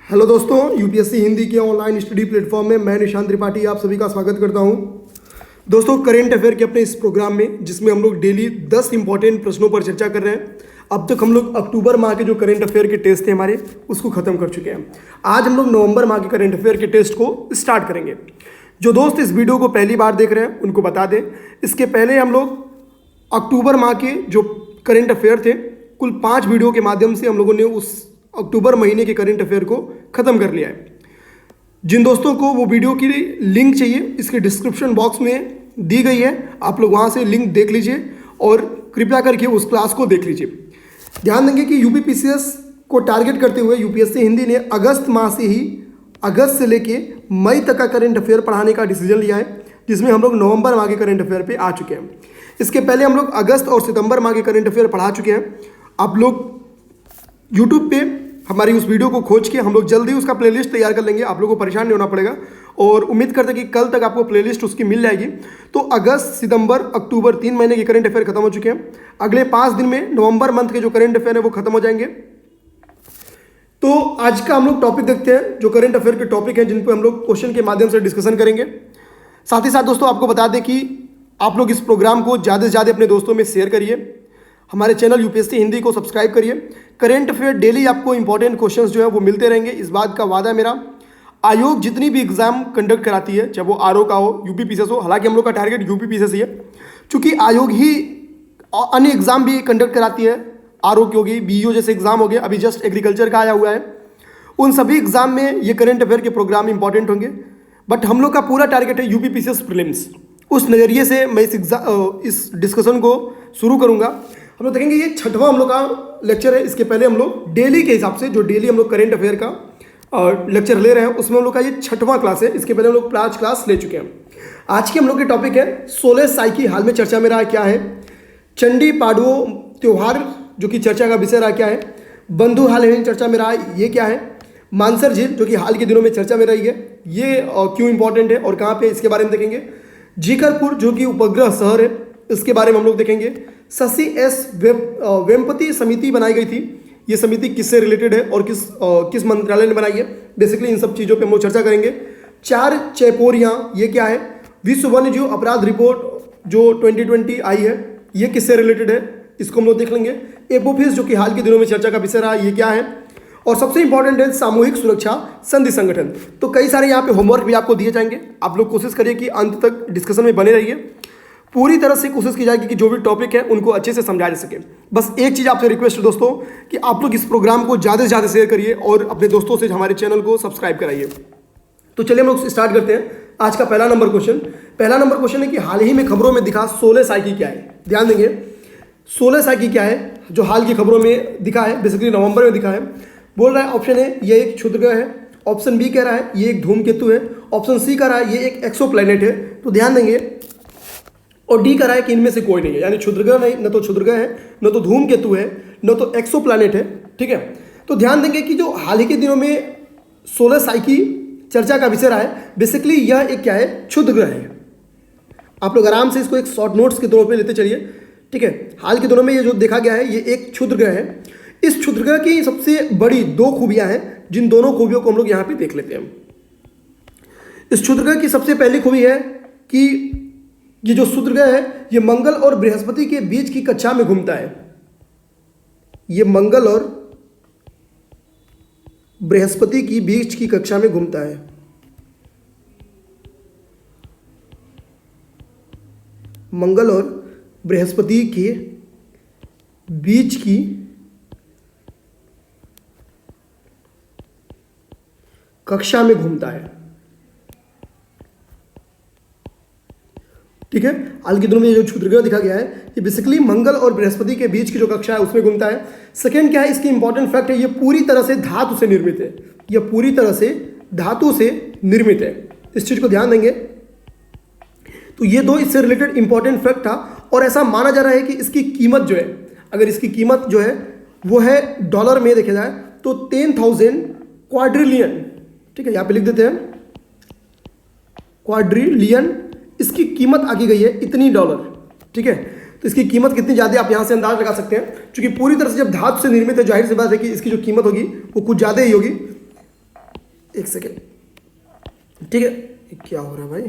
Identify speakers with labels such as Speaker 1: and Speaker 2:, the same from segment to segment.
Speaker 1: Hello दोस्तों, UPSC Hindi के online study platform में मैं निशांत त्रिपाठी आप सभी का स्वागत करता हूं। दोस्तों, करेंट अफेयर के अपने इस प्रोग्राम में जिसमें हम लोग डेली 10 इंपॉर्टेंट प्रश्नों पर चर्चा कर रहे हैं। अब तक हम लोग अक्टूबर माह के जो करेंट अफेयर के टेस्ट थे हमारे, उसको खत्म कर चुके हैं। आज हम लोग नवंबर माह के करेंट अफेयर के टेस्ट को स्टार्ट करेंगे। जो दोस्त इस वीडियो को पहली बार देख रहे हैं उनको बता दें, इसके पहले हम लोग अक्टूबर माह के जो करेंट अफेयर थे, कुल 5 वीडियो के माध्यम से हम लोगों ने उस अक्टूबर महीने के करंट अफेयर को ख़त्म कर लिया है। जिन दोस्तों को वो वीडियो की लिंक चाहिए, इसके डिस्क्रिप्शन बॉक्स में दी गई है, आप लोग वहाँ से लिंक देख लीजिए और कृपया करके उस क्लास को देख लीजिए। ध्यान देंगे कि यूपीपीसीएस को टारगेट करते हुए यूपीएससी हिंदी ने अगस्त माह से ही अगस्त से लेके मई तक का करंट अफेयर पढ़ाने का डिसीजन लिया है, जिसमें हम लोग नवंबर माह के करंट अफेयर पे आ चुके हैं। इसके पहले हम लोग अगस्त और सितंबर माह के करंट अफेयर पढ़ा चुके हैं। आप लोग यूट्यूब पे हमारी उस वीडियो को खोज के हम लोग जल्दी उसका प्लेलिस्ट तैयार कर लेंगे, आप लोगों को परेशान नहीं होना पड़ेगा और उम्मीद करते हैं कि कल तक आपको प्लेलिस्ट उसकी मिल जाएगी। तो अगस्त, सितंबर, अक्टूबर 3 महीने के करंट अफेयर खत्म हो चुके हैं। अगले 5 दिन में नवंबर मंथ के जो करंट अफेयर है वो खत्म हो जाएंगे। तो आज का हम लोग टॉपिक देखते हैं, जो करंट अफेयर के टॉपिक हैं जिन पर हम लोग क्वेश्चन के माध्यम से डिस्कशन करेंगे। साथ ही साथ दोस्तों आपको बता दें कि आप लोग इस प्रोग्राम को ज़्यादा से ज़्यादा अपने दोस्तों में शेयर करिए। हमारे चैनल यूपीएससी हिंदी को सब्सक्राइब करिए। करंट अफेयर डेली आपको इंपॉर्टेंट क्वेश्चंस जो है वो मिलते रहेंगे, इस बात का वादा है मेरा। आयोग जितनी भी एग्जाम कंडक्ट कराती है, चाहे वो आरओ का हो, यूपीपीसीएस हो, हालांकि हम लोग का टारगेट यूपीपीसीएस ही है, चूंकि आयोग ही अन्य एग्जाम भी कंडक्ट कराती है। आरओ की होगी, बीईओ जैसे एग्जाम हो गए, अभी जस्ट एग्रीकल्चर का आया हुआ है, उन सभी एग्जाम में ये करंट अफेयर के प्रोग्राम इंपॉर्टेंट होंगे। बट हम लोग का पूरा टारगेट है यूपीपीसीएस प्रीलिम्स। उस नज़रिए से मैं इस डिस्कशन को शुरू करूँगा। हम लोग देखेंगे ये 6वां हम लोग का लेक्चर है। इसके पहले हम लोग डेली के हिसाब से, जो डेली हम लोग करंट अफेयर का लेक्चर ले रहे हैं, उसमें हम लोग का ये 6वां क्लास है। इसके पहले हम लोग 5 क्लास ले चुके हैं। आज के हम लोग के टॉपिक है 16 साइकी हाल में चर्चा में रहा क्या है, चंडी पाडवो त्योहार जो कि चर्चा का विषय रहा क्या है, बंधु हाल में चर्चा में रहा ये क्या है, मानसर झील जो कि हाल के दिनों में चर्चा में रही है, ये क्यों इंपॉर्टेंट है और कहाँ पे, इसके बारे में देखेंगे। जीकरपुर जो कि उपग्रह शहर है, इसके बारे में हम लोग देखेंगे। शशि एस वेम्पति समिति बनाई गई थी, ये समिति किससे रिलेटेड है और किस मंत्रालय ने बनाई है, बेसिकली इन सब चीज़ों पे हम लोग चर्चा करेंगे। 4 चैपोरियाँ ये क्या है, विश्व वन्यजीव अपराध रिपोर्ट जो 2020 आई है, ये किससे रिलेटेड है, इसको हम लोग देख लेंगे। एपोफिस जो कि हाल के दिनों में चर्चा का विषय रहा, ये क्या है। और सबसे इंपॉर्टेंट है सामूहिक सुरक्षा संधि संगठन। तो कई सारे यहाँ पे होमवर्क भी आपको दिए जाएंगे, आप लोग कोशिश करिए कि अंत तक डिस्कशन में बने रहिए। पूरी तरह से कोशिश की जाएगी कि जो भी टॉपिक है उनको अच्छे से समझा जा सके। बस एक चीज़ आपसे रिक्वेस्ट है दोस्तों कि आप लोग इस प्रोग्राम को ज़्यादा से ज़्यादा शेयर करिए और अपने दोस्तों से हमारे चैनल को सब्सक्राइब कराइए। तो चलिए हम लोग स्टार्ट करते हैं आज का पहला नंबर क्वेश्चन है कि हाल ही में खबरों में दिखा 16 साइकी क्या है। ध्यान देंगे, 16 साइकी क्या है जो हाल की खबरों में दिखा है, बेसिकली नवंबर में दिखा है। बोल रहा है ऑप्शन है ये एक क्षुद्रग्रह है, ऑप्शन बी कह रहा है ये एक धूमकेतु है, ऑप्शन सी कह रहा है ये एक एक्सोप्लैनेट है। तो ध्यान देंगे, और डी कह रहा है कि इनमें से कोई नहीं है, यानी क्षुद्रग्रह नहीं, न तो क्षुद्रग्रह है, न तो धूमकेतु है, न तो एक्सोप्लैनेट है। ठीक है, तो ध्यान देंगे कि जो हाल ही के दिनों में 16 साइकी चर्चा का विषय रहा है, बेसिकली यह एक क्या है, क्षुद्रग्रह है। आप लोग आराम से इसको एक शॉर्ट नोट्स के तौर पे लेते चलिए। ठीक है, हाल के दिनों में ये जो देखा गया है ये एक क्षुद्रग्रह है। इस क्षुद्रग्रह की सबसे बड़ी 2 खूबियां हैं, जिन दोनों खूबियों को हम लोग यहाँ पे देख लेते हैं। इस क्षुद्रग्रह की सबसे पहली खूबी है कि ये जो क्षुद्रग्रह है ये मंगल और बृहस्पति के बीच की कक्षा में घूमता है। ये मंगल और बृहस्पति की बीच की कक्षा में घूमता है। मंगल और बृहस्पति के बीच की कक्षा में घूमता है। ठीक है, हाल के दिनों में जो क्षुद्रग्रह दिखा गया है ये बेसिकली मंगल और बृहस्पति के बीच की जो कक्षा है उसमें घूमता है। सेकंड क्या है, इसकी इंपॉर्टेंट फैक्ट है, ये पूरी तरह से धातु से निर्मित है। ये पूरी तरह से धातु से निर्मित है, इस चीज को ध्यान देंगे। तो ये 2 इससे रिलेटेड इंपॉर्टेंट फैक्ट था। और ऐसा माना जा रहा है कि इसकी कीमत जो है, अगर इसकी कीमत जो है वो है डॉलर में देखा जाए तो 10,000 क्वाड्रिलियन। ठीक है, यहाँ पे लिख देते हैं क्वाड्रिलियन, इसकी कीमत आकी गई है इतनी डॉलर। ठीक है, तो इसकी कीमत कितनी ज़्यादा आप यहाँ से अंदाज लगा सकते हैं, क्योंकि पूरी तरह से जब धातु से निर्मित है, जाहिर सी बात है कि इसकी जो कीमत होगी वो कुछ ज़्यादा ही होगी। एक सेकेंड, ठीक है, क्या हो रहा है भाई,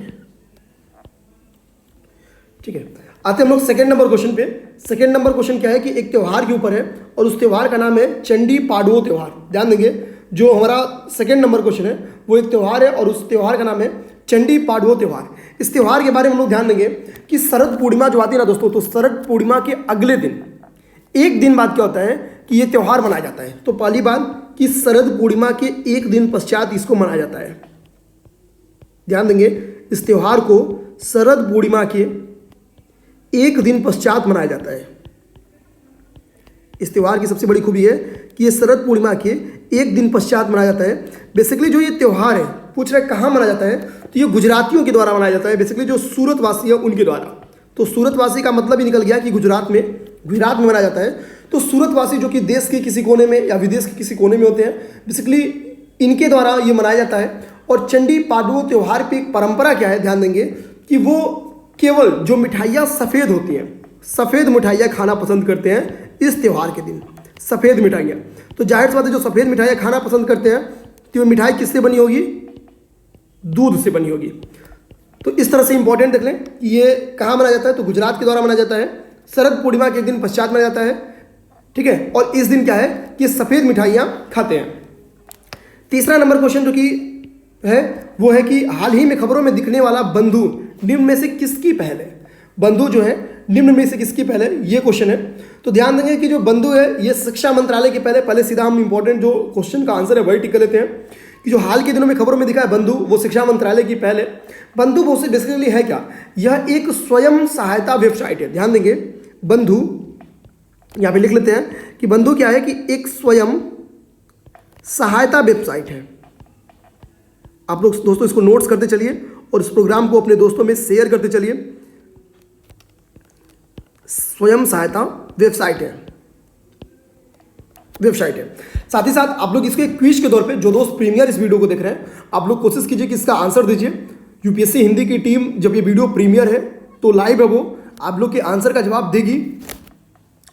Speaker 1: ठीक है। आते हम लोग सेकंड नंबर क्वेश्चन पे। सेकंड नंबर क्वेश्चन क्या है कि एक त्योहार के ऊपर है और उस त्योहार का नाम है चंडी पाडवो त्योहार। ध्यान देंगे, जो हमारा सेकंड नंबर क्वेश्चन है वो एक त्योहार है और उस त्योहार का नाम है चंडी पाडवो त्योहार। इस त्योहार के बारे में हम लोग ध्यान देंगे कि शरद पूर्णिमा जो आती है ना दोस्तों, तो शरद पूर्णिमा के अगले दिन, एक दिन बाद क्या होता है कि ये त्योहार मनाया जाता है। तो पहली बात कि शरद पूर्णिमा के एक दिन पश्चात इसको मनाया जाता है। ध्यान देंगे, इस त्योहार को शरद पूर्णिमा के एक दिन पश्चात मनाया जाता है। इस त्योहार की सबसे बड़ी खूबी है कि ये शरद पूर्णिमा के एक दिन पश्चात मनाया जाता है। बेसिकली जो ये त्योहार है, पूछ रहे कहाँ मनाया जाता है, तो ये गुजरातियों के द्वारा मनाया जाता है। बेसिकली जो सूरत वासी है उनके द्वारा। तो सूरत वासी का मतलब ही निकल गया कि गुजरात में मनाया जाता है। तो सूरत वासी जो कि देश के किसी कोने में या विदेश के किसी कोने में होते हैं, बेसिकली इनके द्वारा ये मनाया जाता है। और चंडी पाडवो त्योहार पे एक परंपरा क्या है, ध्यान देंगे कि वो केवल जो मिठाइयाँ सफ़ेद होती हैं, सफ़ेद मिठाइयाँ खाना पसंद करते हैं इस त्यौहार के दिन, सफ़ेद मिठाइयाँ। तो जाहिर सी बात है जो सफ़ेद मिठाइयाँ खाना पसंद करते हैं तो वो मिठाई किससे बनी होगी, दूध से बनी होगी। तो इस तरह से इंपॉर्टेंट देख लें कि ये कहाँ मनाया जाता है, तो गुजरात के द्वारा मनाया जाता है। शरद पूर्णिमा के एक दिन पश्चात मनाया जाता है, ठीक है। और इस दिन क्या है कि सफ़ेद मिठाइयाँ खाते हैं। तीसरा नंबर क्वेश्चन जो कि है वो है कि हाल ही में खबरों में दिखने वाला बंधु निम्न में से किसकी पहल है। बंधु जो है निम्न में से किसकी पहल है, ये क्वेश्चन है। तो ध्यान देंगे कि जो बंधु है ये शिक्षा मंत्रालय की पहले सीधा हम इंपॉर्टेंट जो क्वेश्चन का आंसर है वही टिक कर लेते हैं कि जो हाल के दिनों में खबरों में दिखा है बंधु, वो शिक्षा मंत्रालय की पहल है। बंधु बेसिकली है क्या, यह एक स्वयं सहायता वेबसाइट है। ध्यान देंगे, बंधु यहाँ पे लिख लेते हैं कि बंधु क्या है कि एक स्वयं सहायता वेबसाइट है। आप लोग दोस्तों इसको नोट्स करते चलिए और इस प्रोग्राम को अपने दोस्तों में शेयर करते चलिए। स्वयं सहायता वेबसाइट है। साथ ही साथ आप लोग इसके क्विज के तौर पे जो दोस्त प्रीमियर इस वीडियो को देख रहे हैं, आप लोग कोशिश कीजिए कि इसका आंसर दीजिए। यूपीएससी हिंदी की टीम जब ये वीडियो प्रीमियर है तो लाइव है, वो आप लोग के आंसर का जवाब देगी।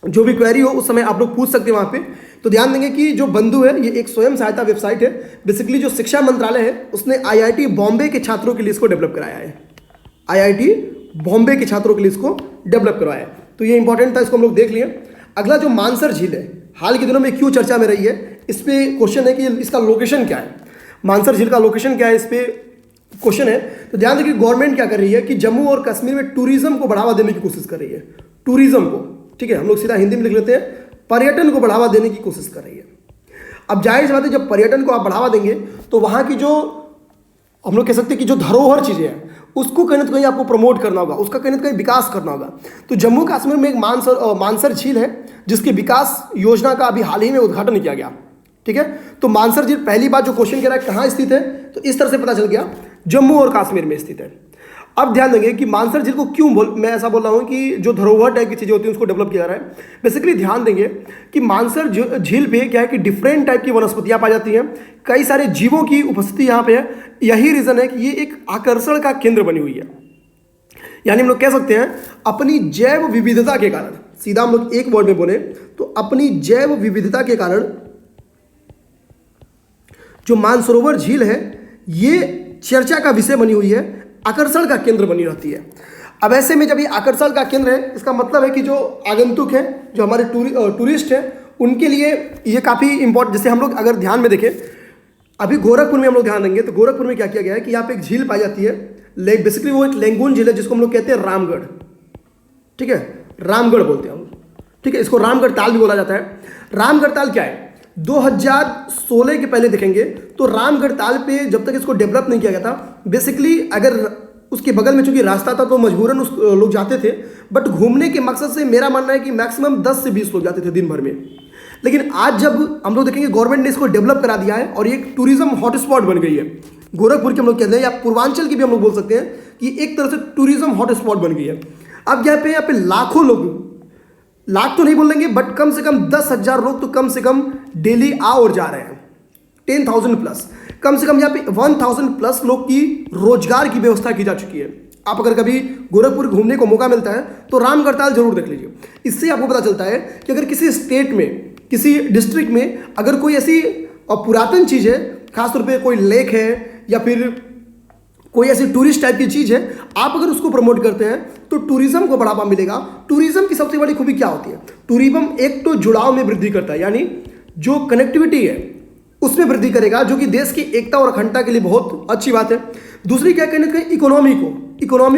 Speaker 1: जो भी क्वेरी हो उस समय आप लोग पूछ सकते हैं वहाँ पे। तो ध्यान देंगे कि जो बंधु है ये एक स्वयं सहायता वेबसाइट है। बेसिकली जो शिक्षा मंत्रालय है उसने आईआईटी बॉम्बे के छात्रों के लिए इसको डेवलप कराया है। आईआईटी बॉम्बे के छात्रों के लिए इसको डेवलप करवाया है। तो ये इंपॉर्टेंट था, इसको हम लोग देख लिए। अगला जो मानसर झील है हाल के दिनों में क्यों चर्चा में रही है, इस पे क्वेश्चन है कि इसका लोकेशन क्या है, मानसर झील का लोकेशन क्या है, इस पे क्वेश्चन है। तो ध्यान दें कि गवर्नमेंट क्या कर रही है कि जम्मू और कश्मीर में टूरिज्म को बढ़ावा देने की कोशिश कर रही है। टूरिज्म को, ठीक है, हम लोग सीधा हिंदी में लिख लेते हैं, पर्यटन को बढ़ावा देने की कोशिश कर रही है। अब जाहिर सी बात है जब पर्यटन को आप बढ़ावा देंगे तो वहाँ की जो हम लोग कह सकते हैं कि जो धरोहर चीज़ें हैं उसको कहीं ना कहीं आपको प्रमोट करना होगा, उसका कहीं ना कहीं विकास करना होगा। तो जम्मू कश्मीर में एक मानसर झील है जिसकी विकास योजना का अभी हाल ही में उद्घाटन किया गया, ठीक है। तो मानसर झील पहली बात जो क्वेश्चन कह रहा है कहाँ स्थित है, तो इस तरह से पता चल गया जम्मू और कश्मीर में स्थित है। अब ध्यान देंगे कि मानसर झील को क्यों मैं ऐसा बोल रहा हूँ कि जो धरोहर टाइप की चीज़ें होती हैं उसको डेवलप किया जा रहा है। बेसिकली ध्यान देंगे कि मानसर झील पे क्या है कि डिफरेंट टाइप की वनस्पतियाँ पाई जाती हैं, कई सारे जीवों की उपस्थिति यहाँ पे है। यही रीज़न है कि ये एक आकर्षण का केंद्र बनी हुई है। यानी हम लोग कह सकते हैं अपनी जैव विविधता के कारण, सीधा हम लोग एक वर्ड में बोले तो अपनी जैव विविधता के कारण जो मानसरोवर झील है ये चर्चा का विषय बनी हुई है, आकर्षण का केंद्र बनी रहती है। अब ऐसे में जब ये आकर्षण का केंद्र है, इसका मतलब है कि जो आगंतुक हैं, जो हमारे टूरिस्ट हैं, उनके लिए ये काफ़ी इंपॉर्टेंट। जैसे हम लोग अगर ध्यान में देखें, अभी गोरखपुर में हम लोग ध्यान देंगे तो गोरखपुर में क्या किया गया है कि यहाँ पे एक झील पाई जाती है। बेसिकली वो एक लेंगुन झील है जिसको हम लोग कहते हैं रामगढ़, ठीक है, रामगढ़ बोलते हैं हम, ठीक है। इसको रामगढ़ ताल भी बोला जाता है। रामगढ़ ताल क्या है, 2016 के पहले देखेंगे तो रामगढ़ ताल पे जब तक इसको डेवलप नहीं किया गया था, बेसिकली अगर उसके बगल में चूंकि रास्ता था तो मजबूरन उस लोग जाते थे, बट घूमने के मकसद से मेरा मानना है कि मैक्सिमम 10 से 20 लोग जाते थे दिन भर में। लेकिन आज जब हम लोग देखेंगे गवर्नमेंट ने इसको डेवलप करा दिया है और ये एक टूरिज्म हॉटस्पॉट बन गई है। गोरखपुर के हम लोग कहते हैं या पूर्वांचल की भी हम लोग बोल सकते हैं कि एक तरह से टूरिज्म हॉटस्पॉट बन गई है। अब यहाँ पे लाखों लोग, लाख तो नहीं बोलेंगे बट कम से कम 10,000 लोग तो कम से कम डेली आ और जा रहे हैं, 10,000 प्लस, कम से कम यहाँ पे 1,000 प्लस लोग की रोजगार की व्यवस्था की जा चुकी है। आप अगर कभी गोरखपुर घूमने को मौका मिलता है तो रामगढ़ ताल जरूर देख लीजिए। इससे आपको पता चलता है कि अगर किसी स्टेट में, किसी डिस्ट्रिक्ट में अगर कोई ऐसी पुरातन चीज़ है खासतौर पे कोई लेक है या फिर कोई ऐसी टूरिस्ट टाइप की चीज़ है, आप अगर उसको प्रमोट करते हैं तो टूरिज्म को बढ़ावा मिलेगा। टूरिज्म की सबसे बड़ी खूबी क्या होती है? टूरिज्म एक तो जुड़ाव में वृद्धि करता है, यानी जो कनेक्टिविटी है उसमें वृद्धि करेगा, जो कि देश की एकता और अखंडता के लिए बहुत अच्छी बात है। दूसरी क्या कहने का, इकोनॉमी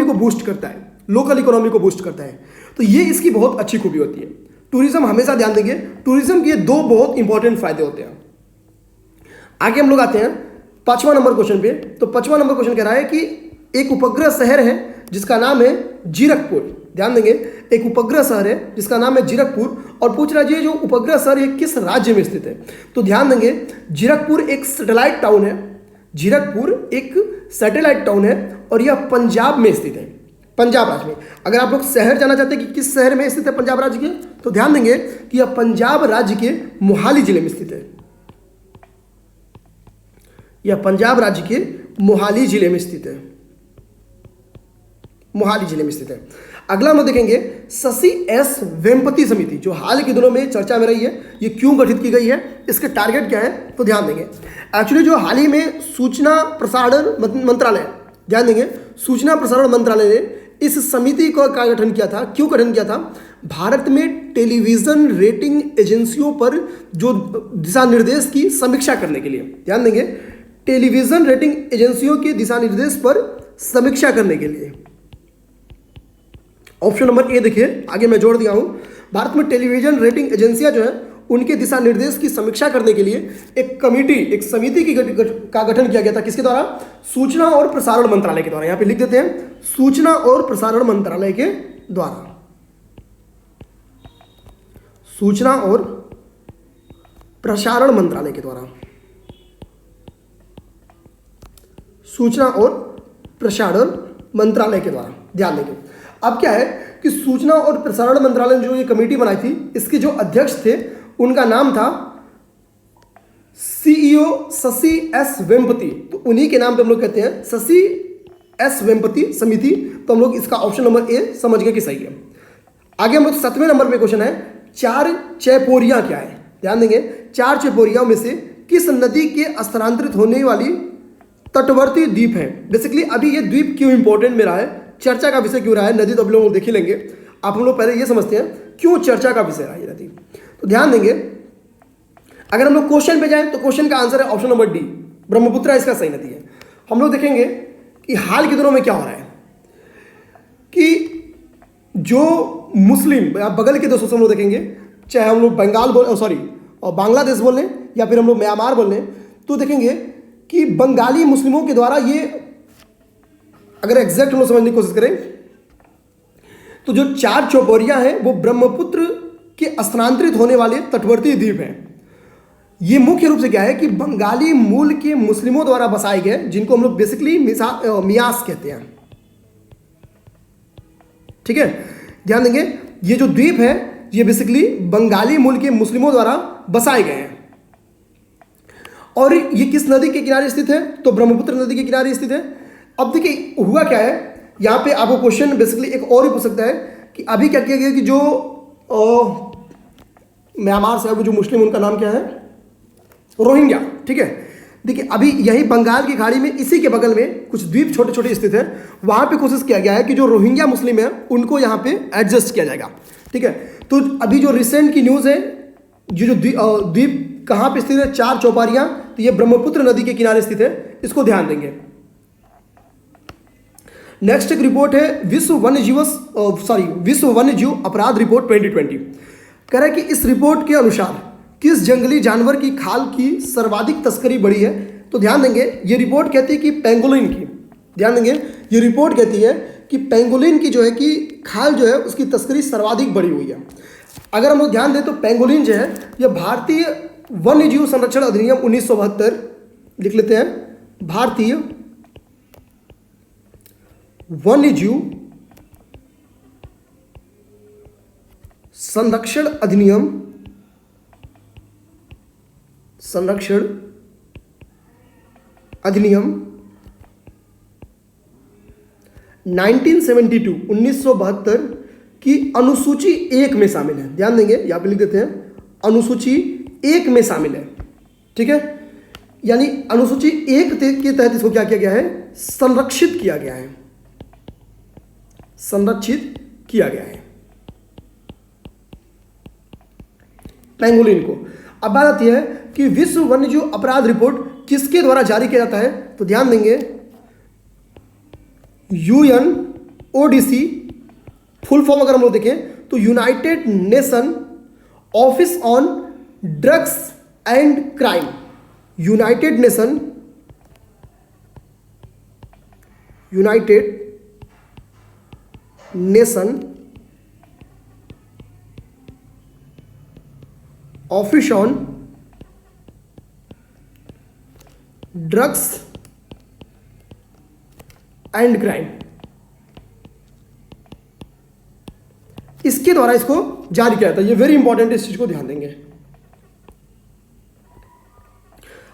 Speaker 1: को बूस्ट करता है, लोकल इकोनॉमी को बूस्ट करता है, तो ये इसकी बहुत अच्छी खूबी होती है। टूरिज्म हमेशा ध्यान देंगे, टूरिज्म के दो बहुत इंपॉर्टेंट फायदे होते हैं। आगे हम लोग आते हैं 5वां नंबर क्वेश्चन पे। तो 5वां नंबर क्वेश्चन कह रहा है कि एक उपग्रह शहर है जिसका नाम है जीरकपुर। ध्यान देंगे, एक उपग्रह शहर है जिसका नाम है जीरकपुर, और पूछ रहा है जो उपग्रह शहर है किस राज्य में स्थित है। तो ध्यान देंगे, जीरकपुर एक सैटेलाइट टाउन है, जीरकपुर एक सैटेलाइट टाउन है और यह पंजाब में स्थित है, पंजाब राज्य में। अगर आप लोग शहर जाना चाहते हैं कि किस शहर में स्थित है पंजाब राज्य के, तो ध्यान देंगे कि यह पंजाब राज्य के मोहाली जिले में स्थित है, यह पंजाब राज्य के मोहाली जिले में स्थित है, मोहाली जिले में स्थित है। अगला हम देखेंगे शशि एस वेम्पति समिति, जो हाल के दिनों में चर्चा में रही है। ये क्यों गठित की गई है, इसके टारगेट क्या है, तो ध्यान देंगे। एक्चुअली जो हाल ही में सूचना प्रसारण मंत्रालय, ध्यान देंगे, सूचना प्रसारण मंत्रालय ने इस समिति का गठन किया था। क्यों गठन किया था? भारत में टेलीविजन रेटिंग एजेंसियों पर जो दिशा निर्देश की समीक्षा करने के लिए, ध्यान देंगे, टेलीविजन रेटिंग एजेंसियों के दिशा निर्देश पर समीक्षा करने के लिए। ऑप्शन नंबर ए देखिए, आगे मैं जोड़ दिया हूं। भारत में टेलीविजन रेटिंग एजेंसियां जो है उनके दिशा निर्देश की समीक्षा करने के लिए एक कमेटी, एक समिति का गठन किया गया था। किसके द्वारा? सूचना और प्रसारण मंत्रालय के द्वारा। यहां पे लिख देते हैं, सूचना और प्रसारण मंत्रालय के द्वारा, सूचना और प्रसारण मंत्रालय के द्वारा, सूचना और प्रसारण मंत्रालय के द्वारा। ध्यान देंगे, अब क्या है कि सूचना और प्रसारण मंत्रालय ने जो ये कमेटी बनाई थी, इसके जो अध्यक्ष थे उनका नाम था सीईओ शशि एस वेम्पति। तो उन्हीं के नाम पे हम लोग कहते हैं शशि एस वेम्पति समिति। तो हम लोग इसका ऑप्शन नंबर ए समझ गए कि सही है। आगे हम लोग 7वें नंबर पे क्वेश्चन है, 4 चैपोरियां क्या है? ध्यान देंगे, 4 चैपोरियां में से किस नदी के स्थानांतरित होने वाली तटवर्ती द्वीप है? बेसिकली अभी ये द्वीप क्यों इंपॉर्टेंट में रहा है, चर्चा का विषय क्यों रहा है? नदी तो अब लोग देख ही लेंगे, आप हम लोग पहले ये समझते हैं क्यों चर्चा का विषय रहा है ये नदी। तो ध्यान देंगे, अगर हम लोग क्वेश्चन पे जाएं तो क्वेश्चन का आंसर है ऑप्शन नंबर डी, ब्रह्मपुत्रा इसका सही नदी है। हम लोग देखेंगे कि हाल के दिनों में क्या हो रहा है कि जो मुस्लिम या बगल के देशों से हम लोग देखेंगे, चाहे हम लोग बांग्लादेश बोल लें या फिर हम लोग म्यांमार बोल लें, तो देखेंगे कि बंगाली मुस्लिमों के द्वारा ये, अगर एग्जैक्ट हम लोग समझने की कोशिश करें तो जो 4 चौपोरियां हैं वो ब्रह्मपुत्र के स्थानांतरित होने वाले तटवर्ती द्वीप हैं। ये मुख्य रूप से क्या है कि बंगाली मूल के मुस्लिमों द्वारा बसाए गए, जिनको हम लोग बेसिकली मियास कहते हैं। ठीक है, ध्यान देंगे, ये जो द्वीप है ये बेसिकली बंगाली मूल के मुस्लिमों द्वारा बसाए गए हैं। और ये किस नदी के किनारे स्थित है? तो ब्रह्मपुत्र नदी के किनारे स्थित है। अब देखिए हुआ क्या है, यहाँ पे आपको क्वेश्चन बेसिकली एक और भी पूछ सकता है कि अभी क्या किया गया कि जो म्यांमार से है वो जो मुस्लिम, उनका नाम क्या है? रोहिंग्या। ठीक है, देखिए अभी यही बंगाल की खाड़ी में इसी के बगल में कुछ द्वीप छोटे छोटे स्थित है, वहाँ पे कोशिश किया गया है कि जो रोहिंग्या मुस्लिम है उनको यहाँ पे एडजस्ट किया जाएगा। ठीक है, तो अभी जो रिसेंट की न्यूज़ है, जो द्वीप कहाँ पे स्थित है, 4 चौपारियाँ, तो ये ब्रह्मपुत्र नदी के किनारे स्थित है, इसको ध्यान देंगे। नेक्स्ट एक रिपोर्ट है विश्व वन्य जीव अपराध रिपोर्ट 2020। कह रहा है कि इस रिपोर्ट के अनुसार किस जंगली जानवर की खाल की सर्वाधिक तस्करी बढ़ी है? तो ध्यान देंगे, ये रिपोर्ट कहती है कि पेंगोलिन की, ध्यान देंगे, ये रिपोर्ट कहती है कि पेंगोलिन की जो है कि खाल जो है उसकी तस्करी सर्वाधिक बढ़ी हुई है। अगर हम लोग ध्यान दें तो पेंगोलिन जो है यह भारतीय वन्य जीव संरक्षण अधिनियम 1972, लिख लेते हैं, भारतीय वन्य जीव संरक्षण अधिनियम 1972 की अनुसूची 1 में शामिल है। ध्यान देंगे, यहां पे लिख देते हैं अनुसूची 1 में शामिल है। ठीक है, यानी अनुसूची 1 के तहत इसको क्या किया गया है, संरक्षित किया गया है, संरक्षित किया गया है पेंगोलिन को। अब बात आती है कि विश्व वन्यजीव अपराध रिपोर्ट किसके द्वारा जारी किया जाता है, तो ध्यान देंगे UNODC, फुल फॉर्म अगर हम लोग देखें तो United nation office on drugs and crime, United nation office on drugs and crime, इसके द्वारा इसको जारी किया जाता है। ये वेरी इंपॉर्टेंट, इस चीज को ध्यान देंगे।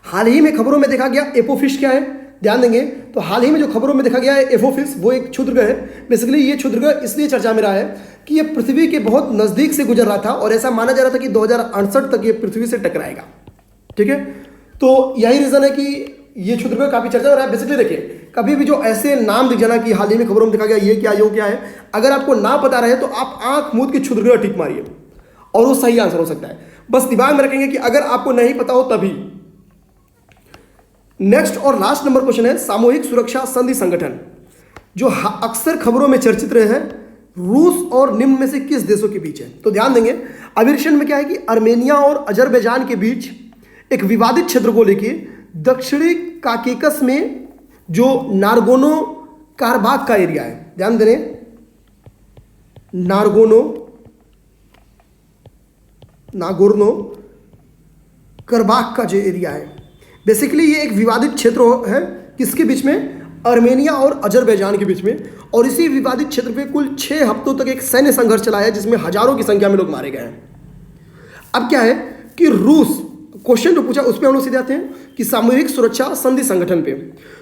Speaker 1: हाल ही में खबरों में देखा गया एपोफिश क्या है, ध्यान देंगे तो हाल ही में जो खबरों में देखा गया है एपोफिस, वो एक क्षुद्रग्रह है। बेसिकली ये क्षुद्रग्रह इसलिए चर्चा में रहा है कि ये पृथ्वी के बहुत नजदीक से गुजर रहा था और ऐसा माना जा रहा था कि 2068 तक ये पृथ्वी से टकराएगा। ठीक है, तो यही रीजन है कि ये क्षुद्रग्रह काफी चर्चा में रहा है। बेसिकली देखिए, कभी भी जो ऐसे नाम दिख जाना कि हाल ही में खबरों में देखा गया ये क्या, यो क्या है, अगर आपको ना पता रहे तो आप आंख मूंद के क्षुद्रग्रह टिक मारिए और वो सही आंसर हो सकता है। बस दिमाग में रखेंगे कि अगर आपको नहीं पता हो तभी। नेक्स्ट और लास्ट नंबर क्वेश्चन है सामूहिक सुरक्षा संधि संगठन, जो अक्सर खबरों में चर्चित रहे हैं, रूस और निम्न में से किस देशों के बीच है। तो ध्यान देंगे अभिरक्षण में क्या है कि अर्मेनिया और अजरबैजान के बीच एक विवादित क्षेत्र को लेके दक्षिणी काकेकस में जो नारगोनो कारबाख का एरिया है, ध्यान दें नागोर्नो करबाख का जो एरिया है, बेसिकली ये एक विवादित क्षेत्र है किसके बीच में, अर्मेनिया और अजरबैजान के बीच में। और इसी विवादित क्षेत्र पे कुल 6 हफ्तों तक एक सैन्य संघर्ष चला है जिसमें हजारों की संख्या में लोग मारे गए हैं। अब क्या है कि रूस, क्वेश्चन जो पूछा उस पर हम लोग सीधे आते हैं कि सामूहिक सुरक्षा संधि संगठन पे।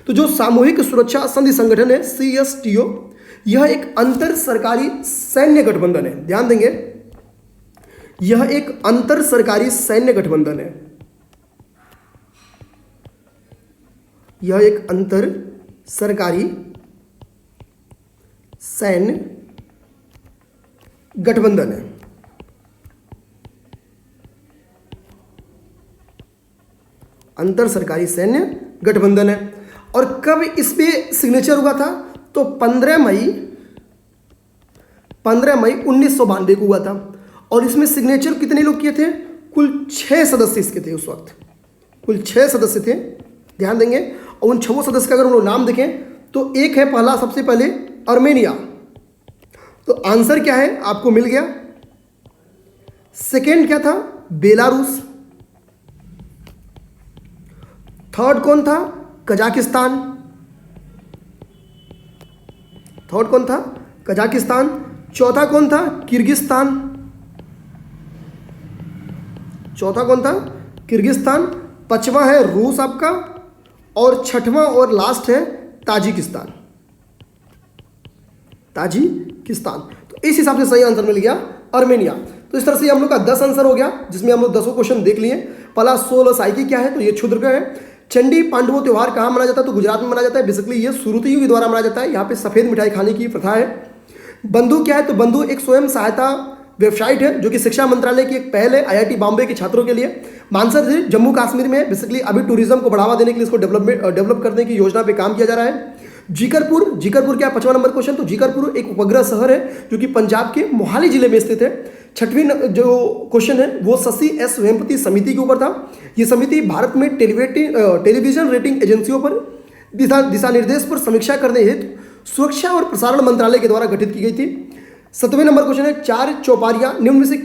Speaker 1: तो जो सामूहिक सुरक्षा संधि संगठन है CSTO, यह एक अंतर सरकारी सैन्य गठबंधन है। ध्यान देंगे यह एक अंतर सरकारी सैन्य गठबंधन है, यह एक अंतर सरकारी सैन्य गठबंधन है। अंतर सरकारी सैन्य गठबंधन है। और कब इस पे सिग्नेचर हुआ था, तो 15 मई 1992 को हुआ था। और इसमें सिग्नेचर कितने लोग किए थे, कुल 6 सदस्य इसके थे उस वक्त, कुल 6 सदस्य थे। ध्यान देंगे और उन 6 सदस्य का अगर हम लोग नाम देखें तो एक है पहला, सबसे पहले अर्मेनिया, तो आंसर क्या है आपको मिल गया। सेकेंड क्या था, बेलारूस। थर्ड कौन था, कजाकिस्तान। थर्ड कौन था, कजाकिस्तान। चौथा कौन था, किर्गिस्तान। चौथा कौन था, किर्गिस्तान। पांचवा है रूस आपका, और छठवां और लास्ट है ताजिकिस्तान। ताजिकिस्तान। तो इस हिसाब से सही आंसर मिल गया अर्मेनिया। तो इस तरह से हम लोग का 10 आंसर हो गया, जिसमें हम लोग 10 क्वेश्चन देख लिए। पहला 16 साइकी क्या है, तो ये क्षुद्रग्रह है। चंडी पांडवों त्योहार कहाँ मनाया जाता है, तो गुजरात में मनाया जाता है। बेसिकली ये सुरतियों के द्वारा मनाया जाता है। यहाँ पे सफेद मिठाई खाने की प्रथा है। बंधु क्या है, तो बंधु एक स्वयं सहायता वेबसाइट है जो कि शिक्षा मंत्रालय की एक पहल है IIT बॉम्बे के छात्रों के लिए। मानसर जी जम्मू कश्मीर में बेसिकली अभी टूरिज्म को बढ़ावा देने के लिए इसको डेवलप करने की योजना पे काम किया जा रहा है। जीकरपुर क्या है, 55 नंबर क्वेश्चन, तो जीकरपुर एक उपग्रह शहर है जो कि पंजाब के मोहाली जिले में स्थित है। छठवीं जो क्वेश्चन है वो शशि S वेम्पति समिति के ऊपर था। ये समिति भारत में टेलीविजन रेटिंग एजेंसियों पर दिशा निर्देश पर समीक्षा करने हेतु सुरक्षा और प्रसारण मंत्रालय के द्वारा गठित की गई थी। 7वें नंबर क्वेश्चन है 4 चौपारियां निम्न में से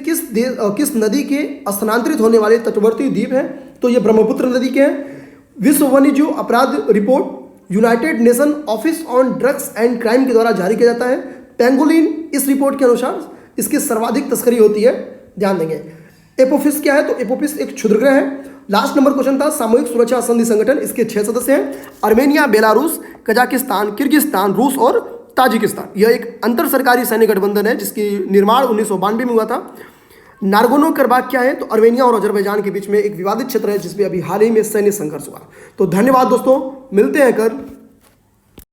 Speaker 1: किस नदी के स्थानांतरित होने वाले तटवर्ती द्वीप हैं, तो ये ब्रह्मपुत्र नदी के हैं। विश्व वन्यजीव अपराध report United nation office on drugs and crime के द्वारा जारी किया जाता है। पेंगोलिन इस रिपोर्ट के अनुसार इसकी सर्वाधिक तस्करी होती है। ध्यान देंगे। एपोफिस क्या है, तो एपोफिस एक क्षुद्रग्रह है। लास्ट नंबर क्वेश्चन था सामूहिक सुरक्षा संधि संगठन, इसके 6 सदस्य हैं, अर्मेनिया, बेलारूस, कजाकिस्तान, किर्गिस्तान, रूस और ताजिकिस्तान। यह एक अंतर सरकारी सैन्य गठबंधन है जिसकी निर्माण 1992 में हुआ था। नारगोनो कराबाख क्या है? तो अर्मेनिया और अजरबैजान के बीच में एक विवादित क्षेत्र है जिसमें अभी हाल ही में सैन्य संघर्ष हुआ। तो धन्यवाद दोस्तों, मिलते हैं कल।